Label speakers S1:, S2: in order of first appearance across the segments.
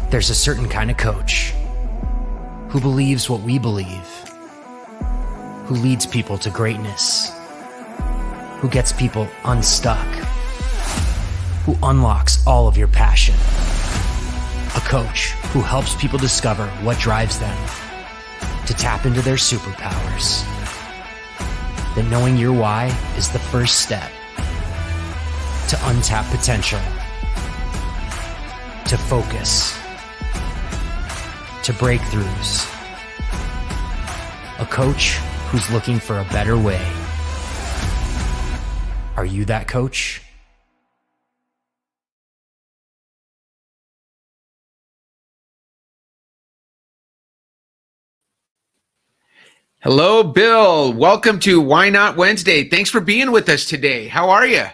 S1: There's a certain kind of coach who believes what we believe, who leads people to greatness, who gets people unstuck, who unlocks all of your passion. A coach who helps people discover what drives them, to tap into their superpowers. That knowing your why is the first step to untap potential, to focus, to breakthroughs. A coach who's looking for a better way. Are you that coach?
S2: Hello, Bill. Welcome to Why Not Wednesday. Thanks for being with us today. How are you?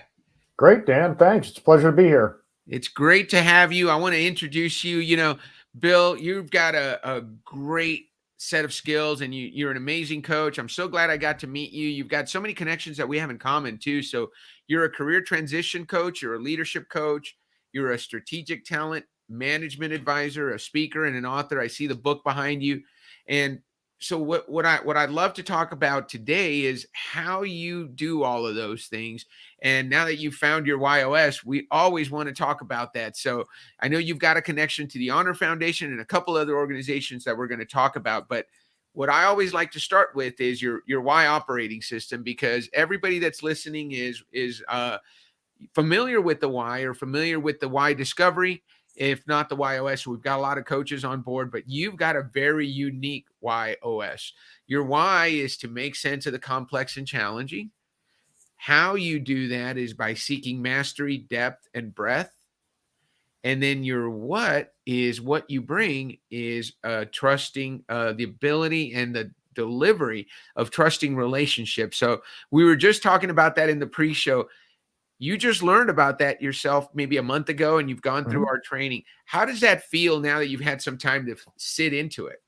S3: Great, Dan. Thanks. It's a pleasure to be here.
S2: It's great to have you. I want to introduce you. You know, Bill, you've got a great set of skills and you're an amazing coach. I'm so glad I got to meet you. You've got so many connections that we have in common too. So you're a career transition coach, you're a leadership coach, you're a strategic talent management advisor, a speaker, and an author. I see the book behind you. And so what I'd love to talk about today is how you do all of those things. And now that you've found your WHY.os, we always want to talk about that. So I know you've got a connection to the Honor Foundation and a couple other organizations that we're going to talk about. But what I always like to start with is your why operating system, because everybody that's listening is familiar with the why or familiar with the why discovery. If not the WHY.os, we've got a lot of coaches on board, but you've got a very unique WHY.os. Your why is to make sense of the complex and challenging. How you do that is by seeking mastery, depth, and breadth. And then your what is what you bring is trusting the ability and the delivery of trusting relationships. So we were just talking about that in the pre-show. You just learned about that yourself maybe a month ago, and you've gone through our training. How does that feel now that you've had some time to sit into it?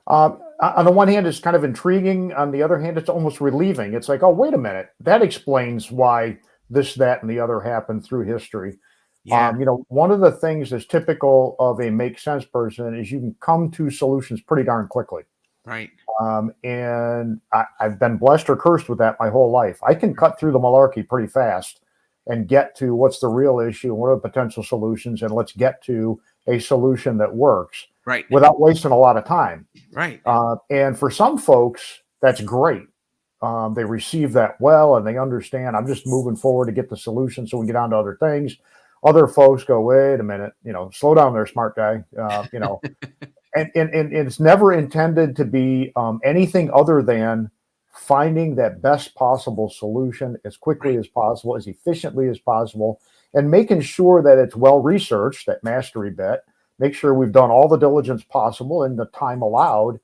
S3: On the one hand, it's kind of intriguing. On the other hand, it's almost relieving. It's like, oh, wait a minute. That explains why this, that, and the other happened through history.
S2: Yeah.
S3: One of the things that's typical of a make sense person is you can come to solutions pretty darn quickly.
S2: Right.
S3: And I've been blessed or cursed with that my whole life. I can cut through the malarkey pretty fast and get to what's the real issue, what are the potential solutions, and let's get to a solution that works.
S2: Right.
S3: Without wasting a lot of time.
S2: Right.
S3: And for some folks, that's great. They receive that well and they understand I'm just moving forward to get the solution so we can get on to other things. Other folks go, wait a minute, slow down there, smart guy. And it's never intended to be anything other than finding that best possible solution as quickly as possible, as efficiently as possible, and making sure that it's well researched, that mastery bit. Make sure we've done all the diligence possible in the time allowed,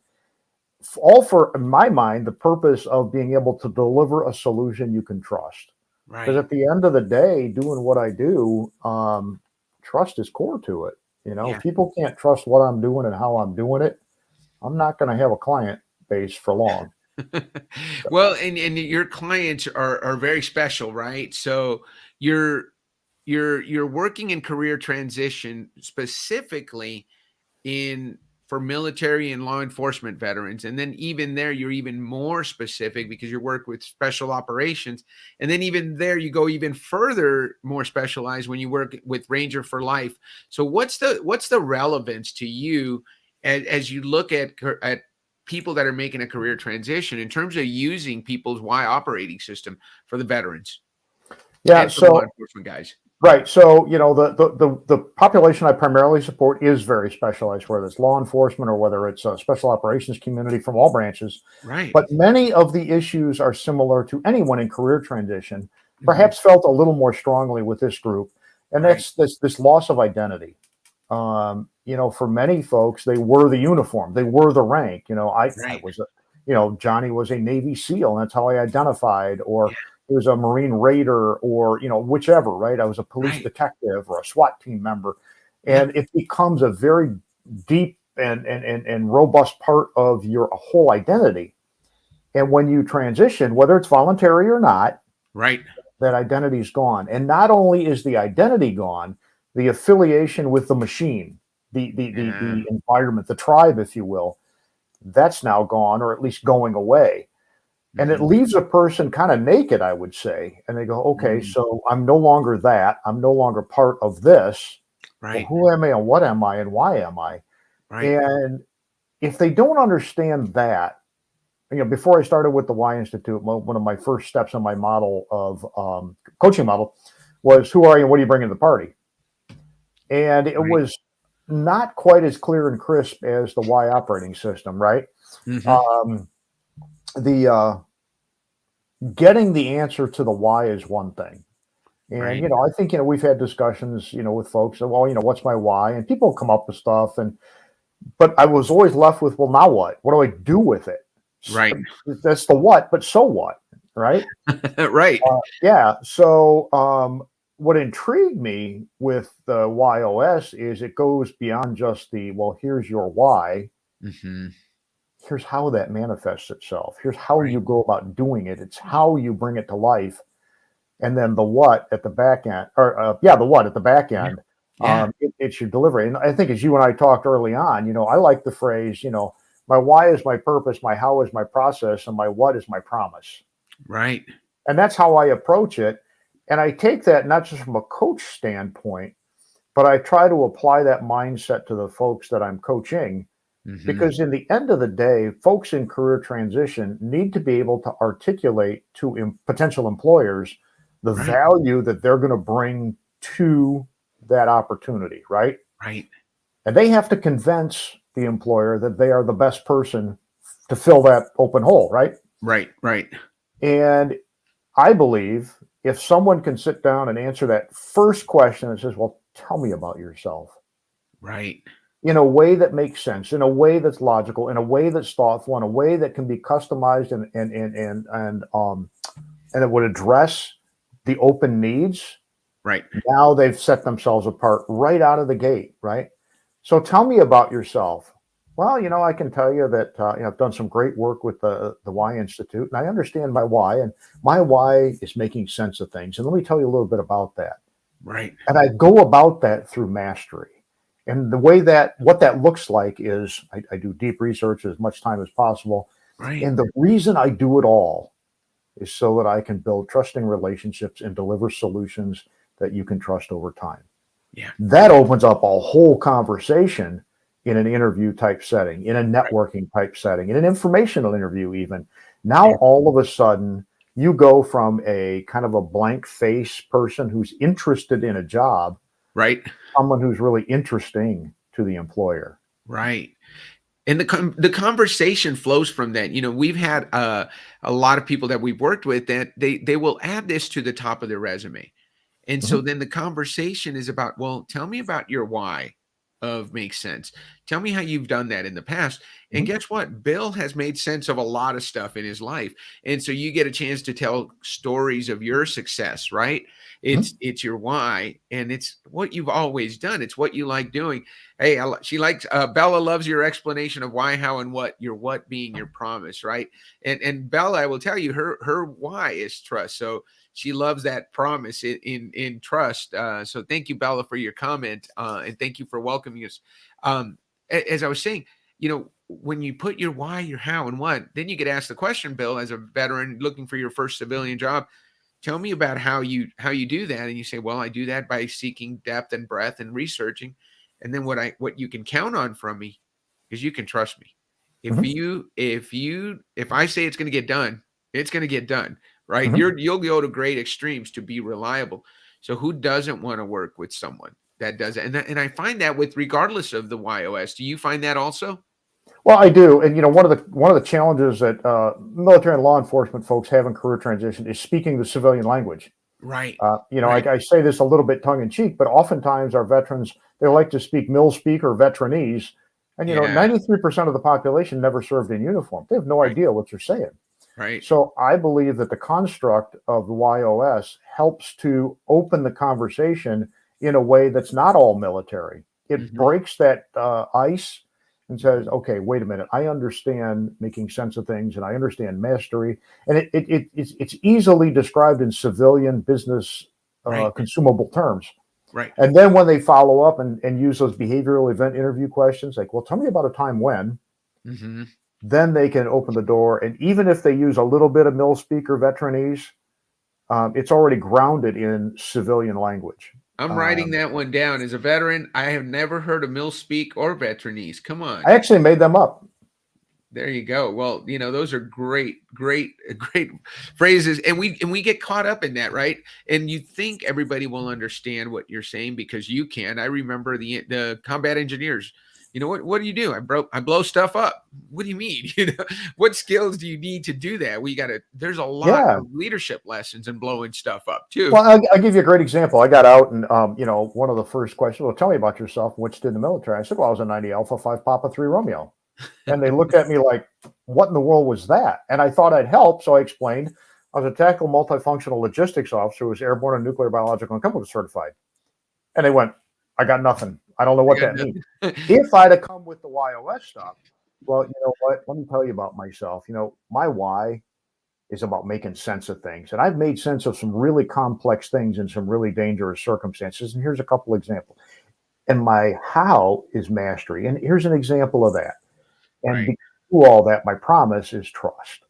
S3: all for, in my mind, the purpose of being able to deliver a solution you can trust.
S2: Right.
S3: Because at the end of the day, doing what I do, trust is core to it. If people can't trust what I'm doing and how I'm doing it, I'm not going to have a client base for long.
S2: Well, and your clients are very special, right? So you're working in career transition specifically for military and law enforcement veterans. And then even there, you're even more specific because you work with special operations. And then even there, you go even further, more specialized when you work with Ranger for Life. So what's the relevance to you as you look at people that are making a career transition in terms of using people's why operating system for the veterans?
S3: Yeah.
S2: And for the law enforcement guys.
S3: Right. So, the population I primarily support is very specialized, whether it's law enforcement or whether it's a special operations community from all branches.
S2: Right.
S3: But many of the issues are similar to anyone in career transition, perhaps felt a little more strongly with this group. And that's this loss of identity. For many folks, they were the uniform, they were the rank. I was, Johnny was a Navy SEAL, and that's how I identified, or it was a Marine Raider, or, whichever, right? I was a police detective or a SWAT team member. And it becomes a very deep and robust part of your whole identity. And when you transition, whether it's voluntary or not, that identity is gone. And not only is the identity gone, the affiliation with the machine the environment, the tribe, if you will, that's now gone, or at least going away. And it leaves a person kind of naked, I would say. And they go, okay, so I'm no longer that. I'm no longer part of this.
S2: Right.
S3: Well, who am I and what am I and why am I?
S2: Right.
S3: And if they don't understand that, before I started with the Why Institute, one of my first steps on my model of coaching model was, who are you and what do you bring to the party? And it was not quite as clear and crisp as the Why operating system, right? Getting the answer to the why is one thing. And, I think, we've had discussions, with folks, well, what's my why? And people come up with stuff. But I was always left with, well, now what? What do I do with it?
S2: Right.
S3: That's the what, but so what? Right.
S2: Right.
S3: Yeah. So, what intrigued me with the WHY.os is it goes beyond just well, here's your why. Here's how that manifests itself. Here's how you go about doing it. It's how you bring it to life. And then the what at the back end, the what at the back end, it's your delivery. And I think, as you and I talked early on, I like the phrase, my why is my purpose, my how is my process, and my what is my promise.
S2: Right.
S3: And that's how I approach it. And I take that not just from a coach standpoint, but I try to apply that mindset to the folks that I'm coaching. Because in the end of the day, folks in career transition need to be able to articulate to potential employers the value that they're going to bring to that opportunity, right?
S2: Right.
S3: And they have to convince the employer that they are the best person to fill that open hole, right?
S2: Right. Right.
S3: And I believe if someone can sit down and answer that first question and says, well, tell me about yourself.
S2: Right.
S3: In a way that makes sense, in a way that's logical, in a way that's thoughtful, in a way that can be customized and it would address the open needs.
S2: Right.
S3: Now they've set themselves apart right out of the gate, right? So tell me about yourself. Well, I can tell you that I've done some great work with the Why Institute, and I understand my why, and my why is making sense of things. And let me tell you a little bit about that.
S2: Right.
S3: And I go about that through mastery. And the way what that looks like is I do deep research as much time as possible.
S2: Right.
S3: And the reason I do it all is so that I can build trusting relationships and deliver solutions that you can trust over time.
S2: Yeah.
S3: That opens up a whole conversation in an interview type setting, in a networking type setting, in an informational interview even. Now, all of a sudden, you go from a kind of a blank face person who's interested in a job,
S2: right,
S3: someone who's really interesting to the employer.
S2: Right. And the conversation flows from that. We've had a lot of people that we've worked with that they will add this to the top of their resume. And so then the conversation is about, well, tell me about your why of makes sense. Tell me how you've done that in the past. And guess what? Bill has made sense of a lot of stuff in his life. And so you get a chance to tell stories of your success, right? It's your why, and it's what you've always done. It's what you like doing. Hey, she likes Bella loves your explanation of why, how, and what. Your what being your promise, right? And Bella, I will tell you, her why is trust. So she loves that promise in trust. So thank you, Bella, for your comment, and thank you for welcoming us. As I was saying, when you put your why, your how, and what, then you get asked the question, Bill, as a veteran looking for your first civilian job. Tell me about how you do that. And you say, well, I do that by seeking depth and breadth and researching. And then what you can count on from me is you can trust me. If I say it's going to get done, it's going to get done, right? You'll go to great extremes to be reliable. So who doesn't want to work with someone that does it? And I find that regardless of the WHY.os. Do you find that also?
S3: Well, I do. And, one of the challenges that military and law enforcement folks have in career transition is speaking the civilian language.
S2: Right.
S3: Right. I say this a little bit tongue in cheek, but oftentimes our veterans, they like to speak mil speak or veteranese. And, 93% of the population never served in uniform. They have no idea what you're saying.
S2: Right.
S3: So I believe that the construct of the WHY.os helps to open the conversation in a way that's not all military. It breaks that ice and says, okay, wait a minute, I understand making sense of things and I understand mastery. And it's easily described in civilian business consumable terms.
S2: Right.
S3: And then when they follow up and use those behavioral event interview questions, like, well, tell me about a time when,
S2: Mm-hmm.
S3: then they can open the door. And even if they use a little bit of mill speak or veteranese, it's already grounded in civilian language.
S2: I'm writing that one down. As a veteran, I have never heard of mill speak or veteranese. Come on.
S3: I actually made them up.
S2: There you go. Well, those are great phrases. And we get caught up in that, right? And you think everybody will understand what you're saying because you can. I remember the combat engineers. What do? I blow stuff up. What do you mean? What skills do you need to do that? There's a lot
S3: Yeah.
S2: of leadership lessons in blowing stuff up too.
S3: Well, I'll give you a great example. I got out and, one of the first questions, well, tell me about yourself. What you did in the military. I said, well, I was a 90 Alpha 5 Papa 3 Romeo. And they looked at me like, what in the world was that? And I thought I'd help. So I explained I was a tactical multifunctional logistics officer who was airborne and nuclear, biological, and chemical certified. And they went, I got nothing. I don't know what that means. If I'd have come with the WHY.os stuff, well, you know what? Let me tell you about myself. My why is about making sense of things. And I've made sense of some really complex things in some really dangerous circumstances. And here's a couple examples. And my how is mastery. And here's an example of that. And to do all that, my promise is trust.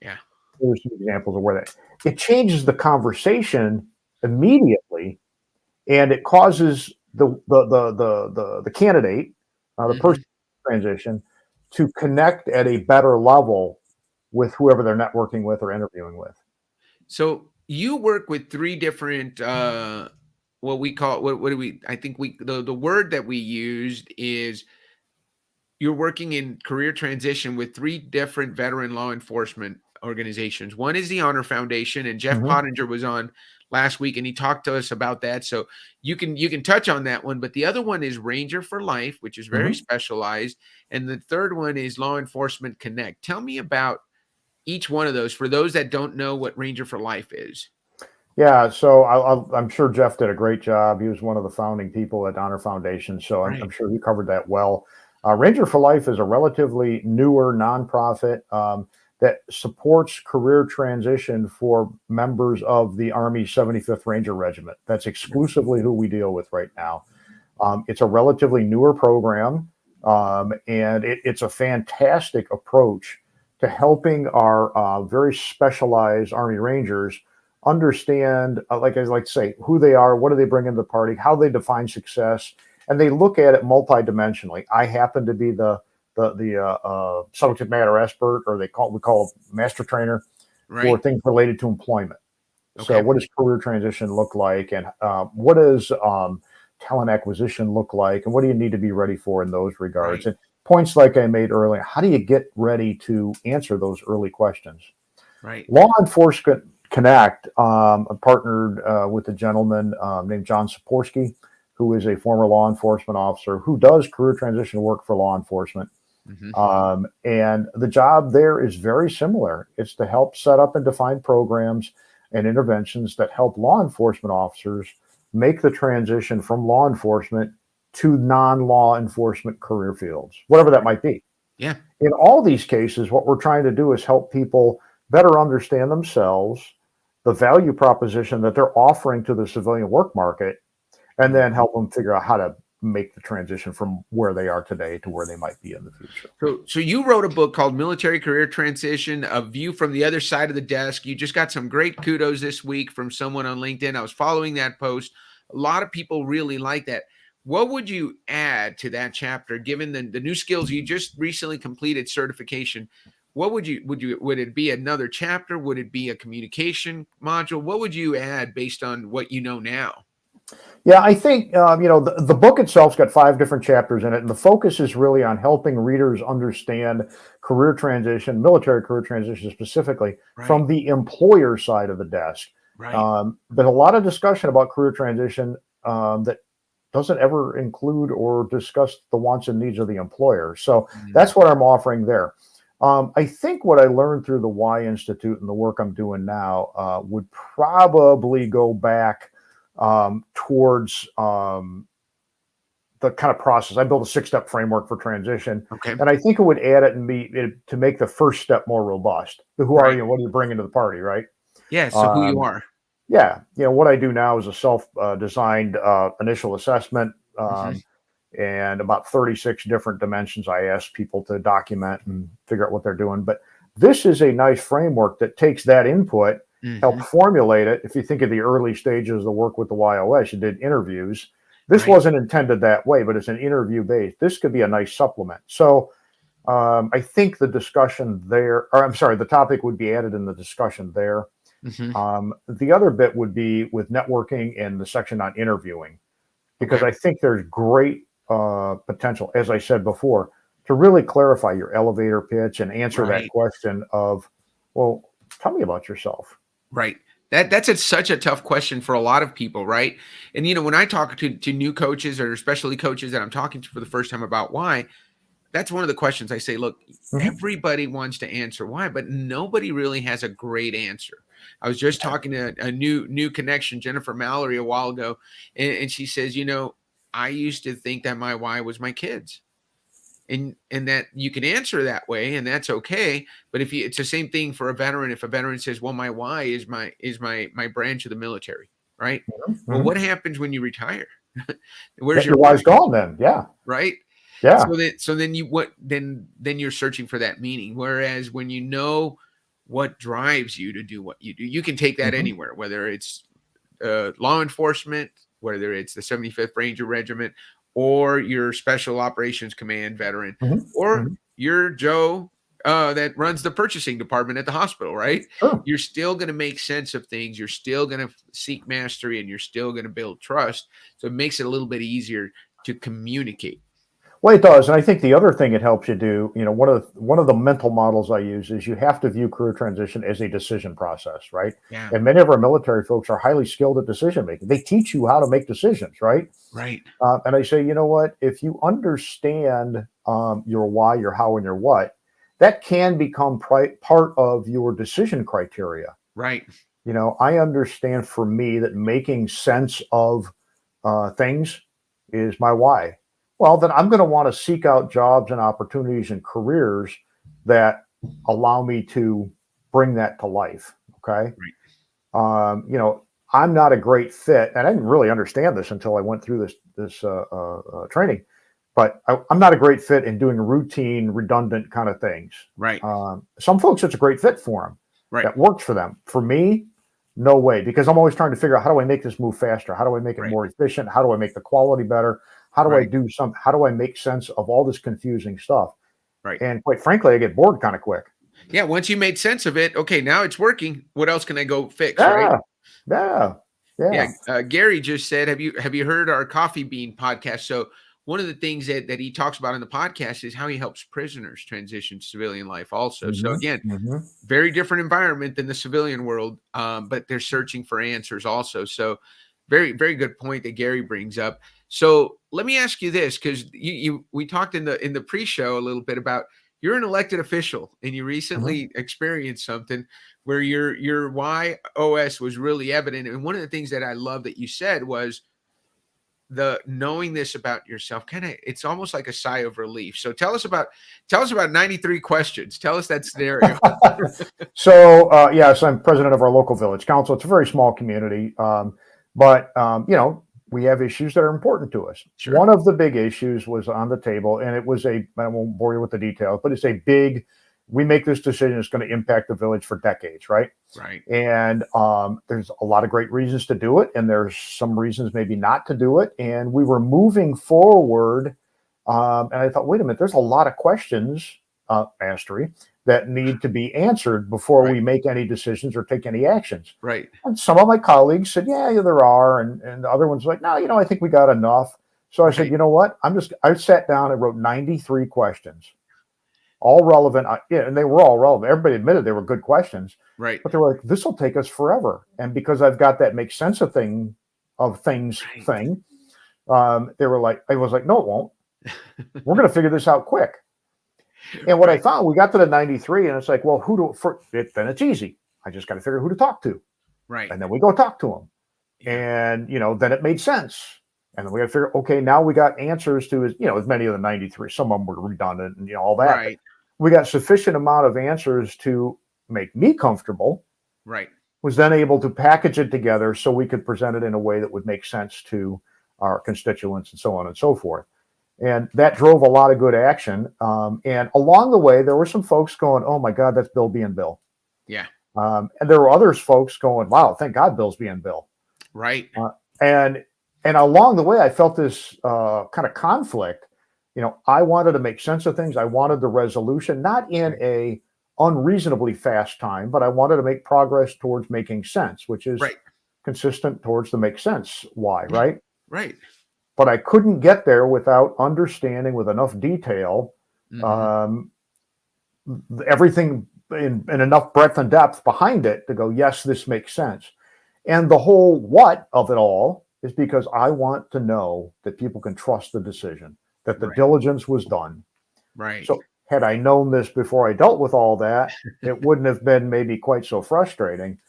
S2: Yeah.
S3: Here's some examples of where it changes the conversation immediately, and it causes the candidate, the person transition, to connect at a better level with whoever they're networking with or interviewing with.
S2: So you work with three different what we call the word that we used is you're working in career transition with three different veteran law enforcement organizations. One is the Honor Foundation, and Jeff Pottinger was on last week and he talked to us about that. So you can touch on that one, but the other one is Ranger for Life, which is very specialized. And the third one is Law Enforcement Connect. Tell me about each one of those for those that don't know what Ranger for Life is.
S3: Yeah, so I'm sure Jeff did a great job. He was one of the founding people at Honor Foundation, so I'm sure he covered that well. Ranger for Life is a relatively newer nonprofit that supports career transition for members of the Army 75th Ranger Regiment. That's exclusively who we deal with right now. It's a relatively newer program, and it's a fantastic approach to helping our very specialized Army Rangers understand, like I like to say, who they are, what do they bring into the party, how they define success, and they look at it multidimensionally. I happen to be the subject matter expert, or we call master trainer for things related to employment. So what does career transition look like, and what does talent acquisition look like, and what do you need to be ready for in those regards? And points like I made earlier, how do you get ready to answer those early questions? Law Enforcement Connect partnered with a gentleman named John Saporsky, who is a former law enforcement officer who does career transition work for law enforcement. And the job there is very similar. It's to help set up and define programs and interventions that help law enforcement officers make the transition from law enforcement to non-law enforcement career fields, whatever that might be.
S2: Yeah.
S3: In all these cases, what we're trying to do is help people better understand themselves, the value proposition that they're offering to the civilian work market, and then help them figure out how to make the transition from where they are today to where they might be in the future.
S2: So you wrote a book called Military Career Transition, A View from the Other Side of the Desk. You just got some great kudos this week from someone on LinkedIn. I was following that post. A lot of people really like that. What would you add to that chapter, given the new skills you just recently completed certification? What would it be another chapter? Would it be a communication module? What would you add based on what you know now?
S3: Yeah, I think, the book itself's got 5 different chapters in it, and the focus is really on helping readers understand career transition, military career transition specifically, from the employer side of the desk. There's a lot of discussion about career transition that doesn't ever include or discuss the wants and needs of the employer. So that's what I'm offering there. I think what I learned through the Y Institute and the work I'm doing now would probably go back towards the kind of process. I built a 6-step framework for transition, and I think it would add it to make the first step more robust. Who are you? What are you bringing to the party? Right?
S2: Yeah. So who you are.
S3: Yeah. What I do now is a self-designed initial assessment.
S2: Mhm.
S3: And about 36 different dimensions I ask people to document and figure out what they're doing. But this is a nice framework that takes that input, help
S2: Mhm.
S3: formulate it. If you think of the early stages of the work with the WHY.os, you did interviews. This
S2: Right.
S3: wasn't intended that way, but it's an interview based. This could be a nice supplement. So I think the discussion there, or I'm sorry, the topic would be added in the discussion there.
S2: Mhm.
S3: The other bit would be with networking and the section on interviewing, because
S2: Okay.
S3: I think there's great potential, as I said before, to really clarify your elevator pitch and answer that
S2: Right.
S3: question of, well, tell me about yourself.
S2: Right. That's such a tough question for a lot of people, right? And when I talk to new coaches, or especially coaches that I'm talking to for the first time about why, that's one of the questions I say, look,
S3: Mhm.
S2: everybody wants to answer why, but nobody really has a great answer. I was just talking to a new connection, Jennifer Mallory, a while ago, and she says, I used to think that my why was my kids. And that you can answer that way, and that's okay. But it's the same thing for a veteran. If a veteran says, well, my why is my branch of the military, right? Well,
S3: Mhm.
S2: what happens when you retire? Where's
S3: Yeah,
S2: your
S3: your
S2: why?
S3: why's gone then. Yeah.
S2: Right?
S3: Yeah.
S2: So then you what then you're searching for that meaning. Whereas when you know what drives you to do what you do, you can take that
S3: Mhm.
S2: anywhere, whether it's law enforcement, whether it's the 75th Ranger Regiment, or your Special Operations Command veteran,
S3: Mhm.
S2: or
S3: Mhm.
S2: you're Joe that runs the purchasing department at the hospital, right?
S3: Sure.
S2: You're still going to make sense of things. You're still going to seek mastery, and you're still going to build trust. So it makes it a little bit easier to communicate.
S3: Well, it does, and I think the other thing it helps you do, one of the mental models I use is you have to view career transition as a decision process, right?
S2: Yeah.
S3: And many of our military folks are highly skilled at decision making. They teach you how to make decisions, right?
S2: Right.
S3: And I say, you know what? If you understand your why, your how, and your what, that can become part of your decision criteria.
S2: Right.
S3: I understand for me that making sense of things is my why. Well, then I'm going to want to seek out jobs and opportunities and careers that allow me to bring that to life. Okay.
S2: Right.
S3: I'm not a great fit, and I didn't really understand this until I went through this training. But I'm not a great fit in doing routine, redundant kind of things.
S2: Right.
S3: Some folks, it's a great fit for them.
S2: Right.
S3: That works for them. For me, no way, because I'm always trying to figure out, how do I make this move faster? How do I make it
S2: Right.
S3: more efficient? How do I make the quality better? How do I
S2: Right.
S3: do how do I make sense of all this confusing stuff?
S2: Right.
S3: And quite frankly, I get bored kind of quick.
S2: Yeah. Once you made sense of it, okay, now it's working. What else can I go fix? Right.
S3: Yeah, yeah,
S2: Yeah,
S3: yeah.
S2: Gary just said, "Have you heard our coffee bean podcast?" So one of the things that he talks about in the podcast is how he helps prisoners transition to civilian life. Also, so
S3: Hmm.
S2: again,
S3: Hmm.
S2: very different environment than the civilian world, but they're searching for answers also. So very good point that Gary brings up. So let me ask you this, because we talked in the pre-show a little bit about you're an elected official and you
S3: Hmm.
S2: recently experienced something where your WHY.os was really evident. And one of the things that I love that you said was the knowing this about yourself, kind of, it's almost like a sigh of relief. So tell us about 93 questions. Tell us that scenario.
S3: So, yes, I'm president of our local village council. It's a very small community, but we have issues that are important to us.
S2: Sure.
S3: One of the big issues was on the table, and it was I won't bore you with the details, but it's a big. We make this decision; it's going to impact the village for decades, right?
S2: Right.
S3: And there's a lot of great reasons to do it, and there's some reasons maybe not to do it. And we were moving forward, and I thought, wait a minute, there's a lot of questions, mastery, that need to be answered before
S2: Right.
S3: we make any decisions or take any actions.
S2: Right.
S3: And some of my colleagues said, yeah, there are. And the other ones were like, no, I think we got enough. So I said,
S2: Right.
S3: you know what? I sat down and wrote 93 questions, all relevant. Yeah, and they were all relevant. Everybody admitted they were good questions,
S2: Right.
S3: but they were like, this will take us forever. And because I've got that make sense of things
S2: Right.
S3: thing, they were like, I was like, no, it won't. We're going to figure this out quick. And what I
S2: Right.
S3: found, we got to the 93, and it's like, well, then it's easy. I just got to figure out who to talk to.
S2: Right.
S3: And then we go talk to them.
S2: Yeah.
S3: And, then it made sense. And then we got to figure, okay, now we got answers to as many of the 93. Some of them were redundant and, all that. But
S2: Right.
S3: we got sufficient amount of answers to make me comfortable.
S2: Right.
S3: was then able to package it together so we could present it in a way that would make sense to our constituents and so on and so forth. And that drove a lot of good action. And along the way, there were some folks going, "Oh my God, that's Bill being Bill."
S2: Yeah.
S3: And there were others folks going, "Wow, thank God Bill's being Bill."
S2: Right.
S3: And along the way, I felt this kind of conflict. I wanted to make sense of things. I wanted the resolution, not in a unreasonably fast time, but I wanted to make progress towards making sense, which is
S2: Right.
S3: consistent towards the make sense why, right?
S2: Right.
S3: But I couldn't get there without understanding with enough detail
S2: Mhm.
S3: everything in enough breadth and depth behind it to go, yes, this makes sense. And the whole what of it all is because I want to know that people can trust the decision, that the
S2: Right.
S3: diligence was done.
S2: Right.
S3: So had I known this before I dealt with all that, it wouldn't have been maybe quite so frustrating.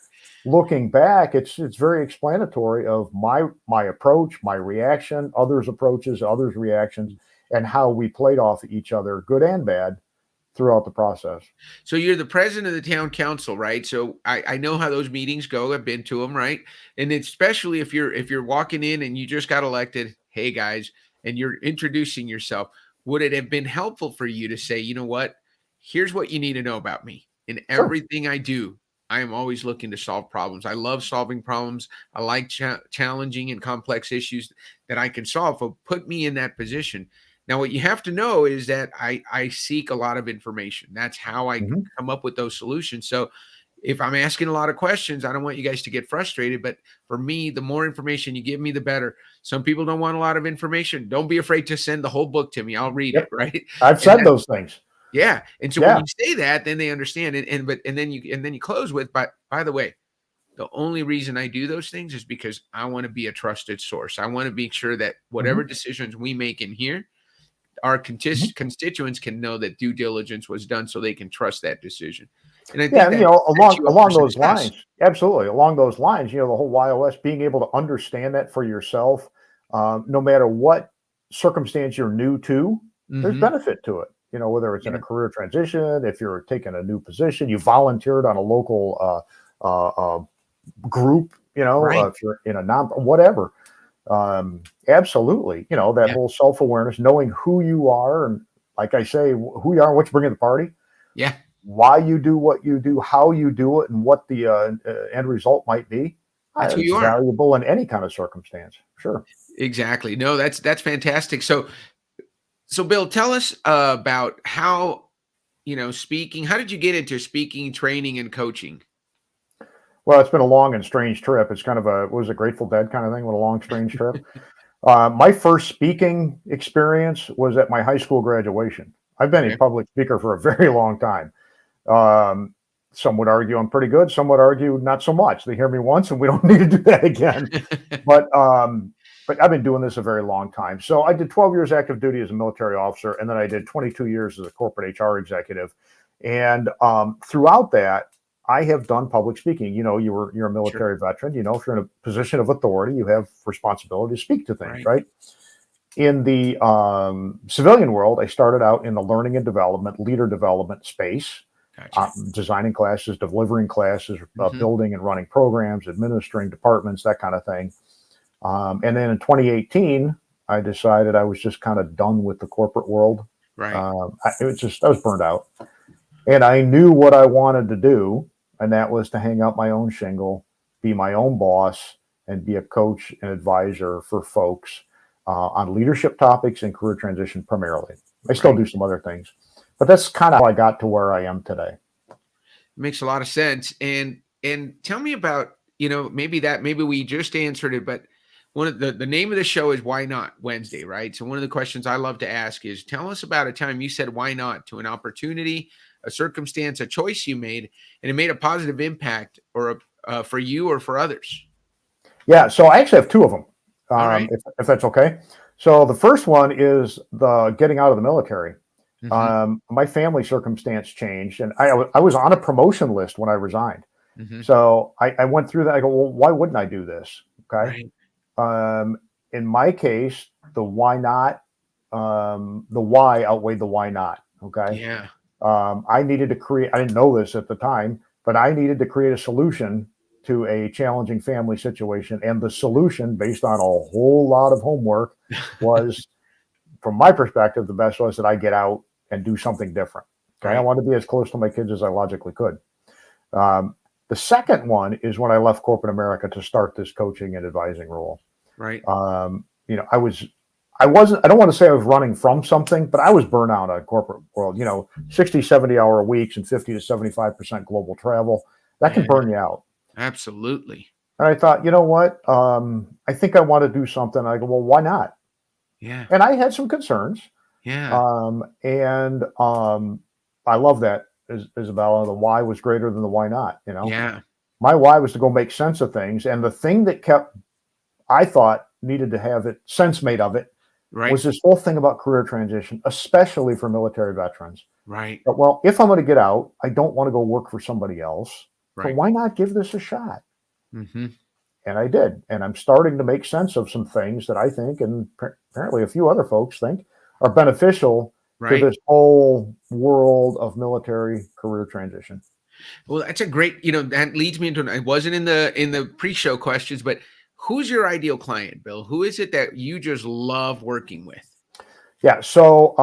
S3: Looking back, it's very explanatory of my approach, my reaction, others' approaches, others' reactions, and how we played off each other, good and bad, throughout the process.
S2: So you're the president of the town council, right? So I know how those meetings go. I've been to them, right? And especially if you're walking in and you just got elected, hey guys, and you're introducing yourself, would it have been helpful for you to say, you know what? Here's what you need to know about me. In
S3: Sure.
S2: everything I do, I am always looking to solve problems. I love solving problems. I like challenging and complex issues that I can solve. So put me in that position. Now, what you have to know is that I seek a lot of information. That's how I
S3: Mhm.
S2: come up with those solutions. So if I'm asking a lot of questions, I don't want you guys to get frustrated. But for me, the more information you give me, the better. Some people don't want a lot of information. Don't be afraid to send the whole book to me. I'll read it,
S3: Yep.
S2: right?
S3: I've
S2: And
S3: said
S2: that's
S3: those things.
S2: yeah. And so when
S3: Yeah.
S2: you say that, then they understand. And then you close with, but by the way, the only reason I do those things is because I want to be a trusted source. I want to make sure that whatever
S3: Mhm.
S2: decisions we make in here, our
S3: Mhm.
S2: constituents can know that due diligence was done so they can trust that decision. And I
S3: Yeah,
S2: think
S3: and
S2: that sets
S3: along
S2: you up for
S3: those
S2: success.
S3: lines, absolutely. Along those lines, the whole YOS being able to understand that for yourself, no matter what circumstance you're new to, there's
S2: Mhm.
S3: benefit to it. Whether it's in a
S2: Yeah.
S3: career transition, if you're taking a new position, you volunteered on a local group,
S2: Right.
S3: if you're in a non, whatever. Absolutely. That
S2: Yeah.
S3: whole self awareness, knowing who you are, and like I say, who you are, and what you bring to the party,
S2: Yeah.
S3: why you do what you do, how you do it, and what the end result might be.
S2: That's who
S3: It's
S2: you are.
S3: valuable in any kind of circumstance. Sure.
S2: Exactly. No, that's fantastic. So Bill, tell us about how, speaking, how did you get into speaking, training, and coaching?
S3: Well, it's been a long and strange trip. It's kind of a, what was it, Grateful Dead kind of thing with a long, strange trip. My first speaking experience was at my high school graduation. I've been a
S2: Okay.
S3: public speaker for a very long time. Um, some would argue I'm pretty good. Some would argue not so much. They hear me once, and we don't need to do that again. But but I've been doing this a very long time. So I did 12 years active duty as a military officer, and then I did 22 years as a corporate HR executive. And throughout that, I have done public speaking. You're a
S2: Sure.
S3: military veteran. If you're in a position of authority, you have responsibility to speak to things,
S2: Right.
S3: right? In the civilian world, I started out in the learning and development, leader development space,
S2: Gotcha.
S3: designing classes, delivering classes,
S2: Hmm.
S3: building and running programs, administering departments, that kind of thing. And then in 2018, I decided I was just kind of done with the corporate world.
S2: Right.
S3: I was burned out, and I knew what I wanted to do, and that was to hang out my own shingle, be my own boss, and be a coach and advisor for folks on leadership topics and career transition primarily. I still
S2: Right.
S3: do some other things, but that's kind of how I got to where I am today.
S2: Makes a lot of sense. And tell me about, maybe we just answered it, but one of the name of the show is Why Not Wednesday, right? So one of the questions I love to ask is tell us about a time you said why not to an opportunity, a circumstance, a choice you made, and it made a positive impact for you or for others.
S3: Yeah, so I actually have two of them,
S2: All right.
S3: if that's okay. So the first one is the getting out of the military.
S2: Mm-hmm.
S3: My family circumstance changed, and I was on a promotion list when I resigned.
S2: Mm-hmm.
S3: So I went through that. I go, well, why wouldn't I do this? Okay.
S2: Right.
S3: Um, in my case, the why not, the why outweighed the why not. Okay.
S2: Yeah.
S3: I needed to create, I didn't know this at the time, but I needed to create a solution to a challenging family situation. And the solution, based on a whole lot of homework, was, from my perspective, the best was that I get out and do something different. Okay.
S2: Right.
S3: I wanted to be as close to my kids as I logically could. The second one is when I left corporate America to start this coaching and advising role.
S2: Right.
S3: You know, I don't want to say I was running from something, but I was burnt out on corporate world, you know, 60, 70-hour weeks and 50 to 75% global travel. That can burn you out.
S2: Absolutely.
S3: And I thought, you know what? I think I want to do something. I go, well, why not?
S2: Yeah.
S3: And I had some concerns.
S2: Yeah.
S3: I love that, Isabella. The why was greater than the why not, you know?
S2: Yeah.
S3: My why was to go make sense of things. And the thing that I thought needed to have sense made of it
S2: Right.
S3: was this whole thing about career transition, especially for military veterans.
S2: Right.
S3: But, well, if I'm going to get out, I don't want to go work for somebody else.
S2: Right.
S3: So why not give this a shot?
S2: Mm-hmm.
S3: And I did. And I'm starting to make sense of some things that I think, and apparently a few other folks think, are beneficial to this whole world of military career transition.
S2: Well, that's a great, that leads me into, it wasn't in the pre-show questions, but who's your ideal client, Bill? Who is it that you just love working with?
S3: Yeah. So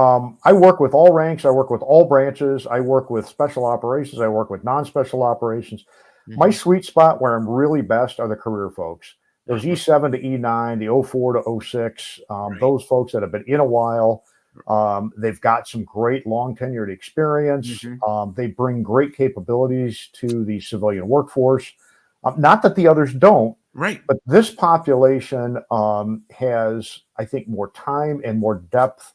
S3: I work with all ranks. I work with all branches. I work with special operations. I work with non-special operations. Mm-hmm. My sweet spot where I'm really best are the career folks. Those E7 to E9, the 04 to 06, those folks that have been in a while. They've got some great long tenured experience. Mm-hmm. They bring great capabilities to the civilian workforce. Not that the others don't,
S2: right?
S3: But this population has, I think, more time and more depth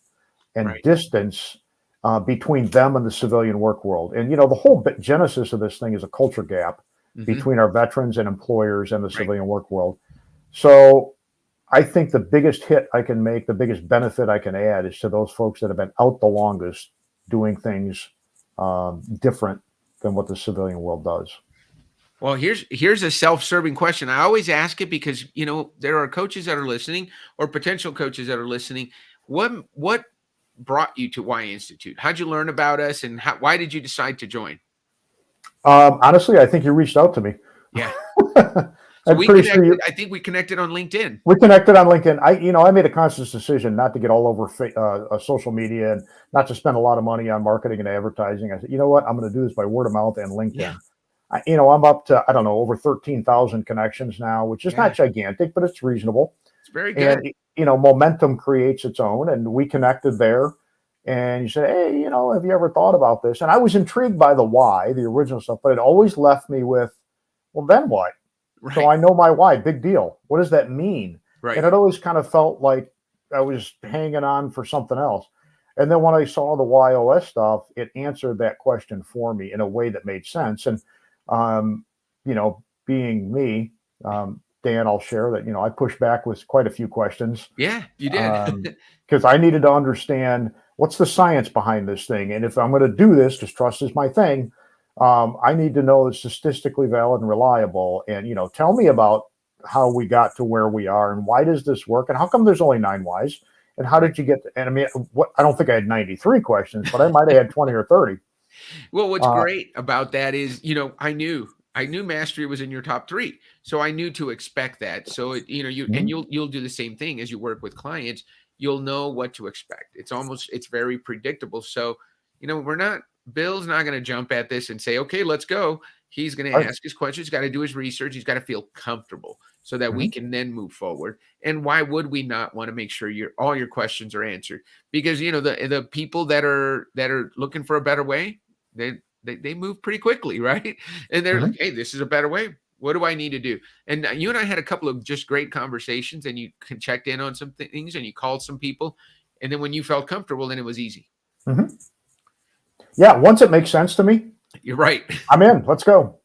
S3: and distance between them and the civilian work world. And, the whole genesis of this thing is a culture gap between our veterans and employers and the civilian work world. So I think the biggest hit I can make, the biggest benefit I can add is to those folks that have been out the longest doing things different than what the civilian world does.
S2: Well, here's a self-serving question. I always ask it because, there are coaches that are listening or potential coaches that are listening. What brought you to Why Institute? How'd you learn about us, and why did you decide to join?
S3: Honestly, I think you reached out to me.
S2: Yeah.
S3: So
S2: I think we connected on LinkedIn.
S3: We connected on LinkedIn. I made a conscious decision not to get all over social media and not to spend a lot of money on marketing and advertising. I said, you know what? I'm going to do this by word of mouth and LinkedIn. Yeah. I'm up to, over 13,000 connections now, which is not gigantic, but it's reasonable.
S2: It's very good.
S3: And, momentum creates its own. And we connected there. And you said, hey, have you ever thought about this? And I was intrigued by the why, the original stuff, but it always left me with, well, then what? Right. So I know my why. Big deal. What does that mean?
S2: Right.
S3: And it always kind of felt like I was hanging on for something else. And then when I saw the WHY.os stuff, it answered that question for me in a way that made sense. And, being me, Dan, I'll share that, I pushed back with quite a few questions.
S2: Yeah, you did.
S3: Because I needed to understand what's the science behind this thing. And if I'm going to do this, because trust is my thing, I need to know it's statistically valid and reliable. And, tell me about how we got to where we are and why does this work? And how come there's only 9 whys? And how did you get and I don't think I had 93 questions, but I might have had 20 or 30.
S2: Well, what's great about that is, I knew mastery was in your top 3. So I knew to expect that. So, and you'll do the same thing as you work with clients. You'll know what to expect. It's very predictable. So, Bill's not going to jump at this and say, okay, let's go. He's going to ask his questions. He's got to do his research. He's got to feel comfortable so that we can then move forward. And why would we not want to make sure all your questions are answered? Because, the people that are looking for a better way, they move pretty quickly, right? And they're like, hey, this is a better way. What do I need to do? And you and I had a couple of just great conversations, and you checked in on some things, and you called some people. And then when you felt comfortable, then it was easy.
S3: Mm-hmm. Yeah, once it makes sense to me,
S2: you're right.
S3: I'm in. Let's go.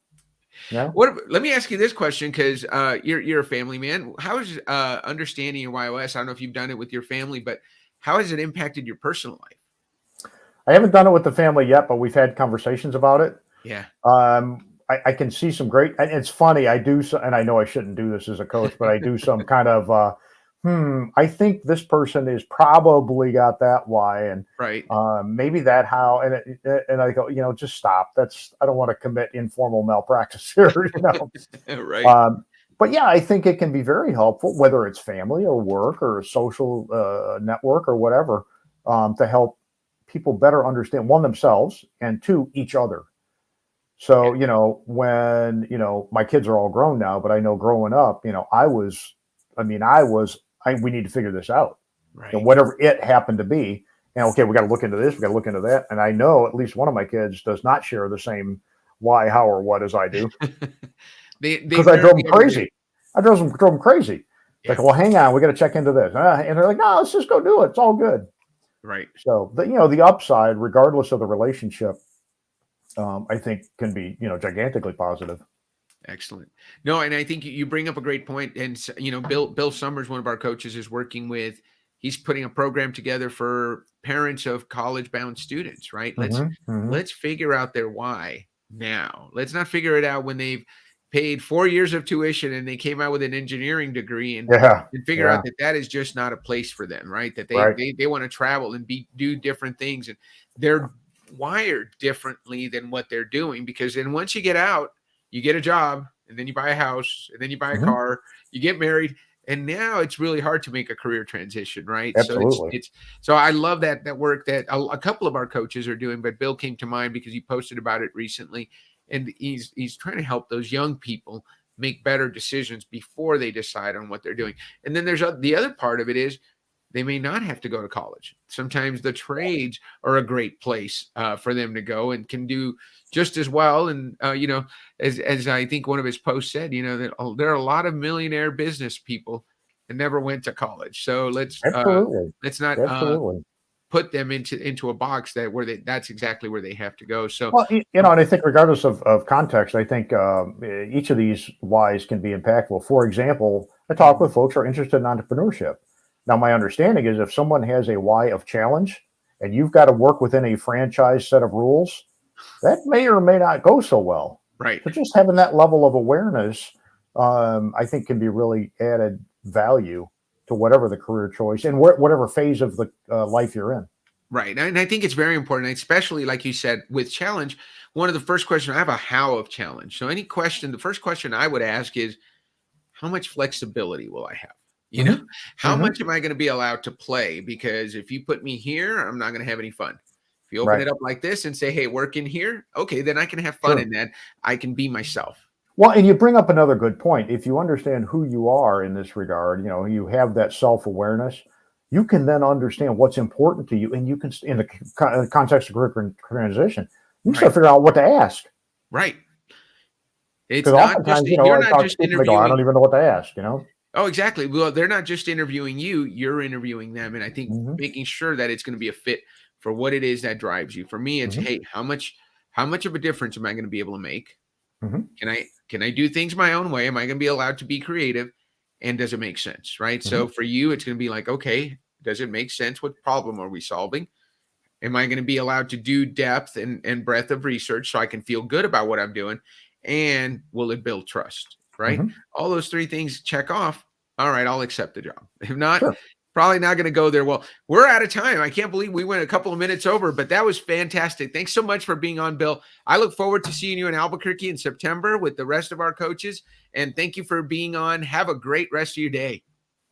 S3: Yeah.
S2: Let me ask you this question, because you're a family man. How is understanding your WHY.os? I don't know if you've done it with your family, but how has it impacted your personal life?
S3: I haven't done it with the family yet, but we've had conversations about it.
S2: Yeah.
S3: I can see some great, and it's funny. I do, and I know I shouldn't do this as a coach, but I do some kind of I think this person is probably got that why, and
S2: Right.
S3: maybe that how, and I go, just stop. I don't want to commit informal malpractice here,
S2: Right.
S3: Um, but yeah, I think it can be very helpful, whether it's family or work or a social network or whatever, to help people better understand one themselves and two each other.
S2: Yeah.
S3: So, when, my kids are all grown now, but I know growing up, we need to figure this out,
S2: Right.
S3: whatever it happened to be. And okay, we got to look into this, we got to look into that. And I know at least one of my kids does not share the same why, how, or what as I do,
S2: They
S3: because I drove
S2: rarely
S3: them
S2: ever do.
S3: crazy. I drove them crazy. Like,
S2: Yeah.
S3: well, hang on, we got to check into this. And they're like, no, let's just go do it. It's all good.
S2: Right.
S3: So the upside, regardless of the relationship, I think can be, gigantically positive.
S2: Excellent. No, and I think you bring up a great point. And Bill Summers, one of our coaches, is working with. He's putting a program together for parents of college-bound students. Right. Let's
S3: Hmm. Hmm.
S2: let's figure out their why now. Let's not figure it out when they've paid 4 years of tuition and they came out with an engineering degree
S3: Yeah.
S2: and figure out
S3: Yeah.
S2: that is just not a place for them. Right. That they
S3: Right.
S2: they they want to travel and do different things, and they're wired differently than what they're doing, because then once you get out, you get a job, and then you buy a house, and then you buy a
S3: Hmm.
S2: car, you get married, and now it's really hard to make a career transition, right? So
S3: Absolutely.
S2: so I love that work that a couple of our coaches are doing, but Bill came to mind because he posted about it recently, and he's trying to help those young people make better decisions before they decide on what they're doing. And then there's the other part of it is they may not have to go to college. Sometimes the trades are a great place for them to go and can do just as well. And as I think one of his posts said, that there are a lot of millionaire business people that never went to college. So
S3: Absolutely.
S2: let's not
S3: Absolutely.
S2: put them into a box that's exactly where they have to go. So
S3: Well, and I think regardless of context, I think each of these whys can be impactful. For example, I talk with folks who are interested in entrepreneurship. Now, my understanding is if someone has a why of challenge and you've got to work within a franchise set of rules, that may or may not go so well.
S2: right.
S3: So just having that level of awareness, I think, can be really added value to whatever the career choice and whatever phase of the life you're in.
S2: Right. And I think it's very important, especially like you said, with challenge. One of the first questions, I have a how of challenge. So the first question I would ask is, how much flexibility will I have? You know,
S3: Hmm.
S2: how
S3: Hmm.
S2: much am I going to be allowed to play? Because if you put me here, I'm not going to have any fun. If you open
S3: Right.
S2: it up like this and say, hey, work in here, okay, then I can have fun
S3: Sure.
S2: in that. I can be myself.
S3: Well, and you bring up another good point. If you understand who you are in this regard, you have that self-awareness, you can then understand what's important to you. And you can, in the context of career transition, you can
S2: Right.
S3: start figuring out what to ask.
S2: Right. It's
S3: Because
S2: not just,
S3: oftentimes,
S2: you're
S3: I
S2: not
S3: talk to
S2: just
S3: people, they go, I don't
S2: interviewing.
S3: even know what to ask.
S2: Oh, exactly. Well, they're not just interviewing you, you're interviewing them. And I think
S3: Hmm.
S2: making sure that it's going to be a fit for what it is that drives you. For me, it's,
S3: Hmm.
S2: hey, how much of a difference am I going to be able to make?
S3: Hmm.
S2: Can I do things my own way? Am I going to be allowed to be creative? And does it make sense? Right.
S3: Hmm.
S2: So for you, it's going to be like, okay, does it make sense? What problem are we solving? Am I going to be allowed to do depth and breadth of research so I can feel good about what I'm doing? And will it build trust? Right.
S3: Hmm.
S2: All those three things check off. All right, I'll accept the job. If not,
S3: Sure.
S2: probably not going to go there. Well, we're out of time. I can't believe we went a couple of minutes over, but that was fantastic. Thanks so much for being on, Bill. I look forward to seeing you in Albuquerque in September with the rest of our coaches. And thank you for being on. Have a great rest of your day.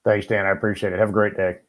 S3: Thanks, Dan. I appreciate it. Have a great day.